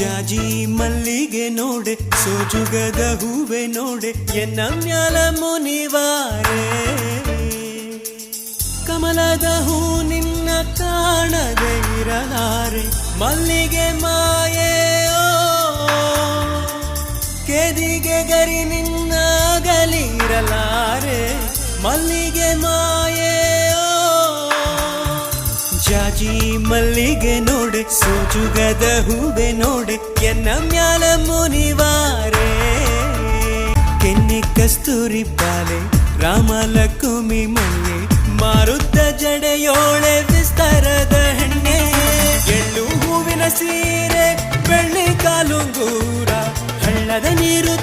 ಜಾಜಿ ಮಲ್ಲಿಗೆ ನೋಡೆ ಸೋಜುಗದ ಹೂವೆ ನೋಡೆ ಎನ್ನ ಮ್ಯಾಲ ಮುನಿವಾರೆ ಕಮಲದ ಹೂ ನಿನ್ನ ಕಾಣದೆ ಇರಲಾರೆ ಮಲ್ಲಿಗೆ ಮಾಯೆ ಕೆದಿಗೆ ಗರಿ ನಿನ್ನ ಗಲಿರಲಾರೆ ಮಲ್ಲಿಗೆ ಮಾಯೆ ಜಾಜಿ ಮಲ್ಲಿಗೆ ನೋಡೆ ಸೋಜುಗದ ಹೂವೆ ನೋಡೆ ಎನ್ನ ಮ್ಯಾಲ ಮುನಿವಾರೆ ಕೆನ್ನೆ ಕಸ್ತೂರಿ ಬಾಲೆ ರಾಮಲಕ್ಷ್ಮಿ ಮಣ್ಣೆ ಮಾರುತ್ತ ಜಡೆಯೋಳೆ ವಿಸ್ತಾರದ ಹೆಣ್ಣೆ ಎಳ್ಳು ಹೂವಿನ ಸೀರೆ ಬೆಳ್ಳಿ ಕಾಲುಂಗೂರ ಹಳ್ಳದ ನೀರು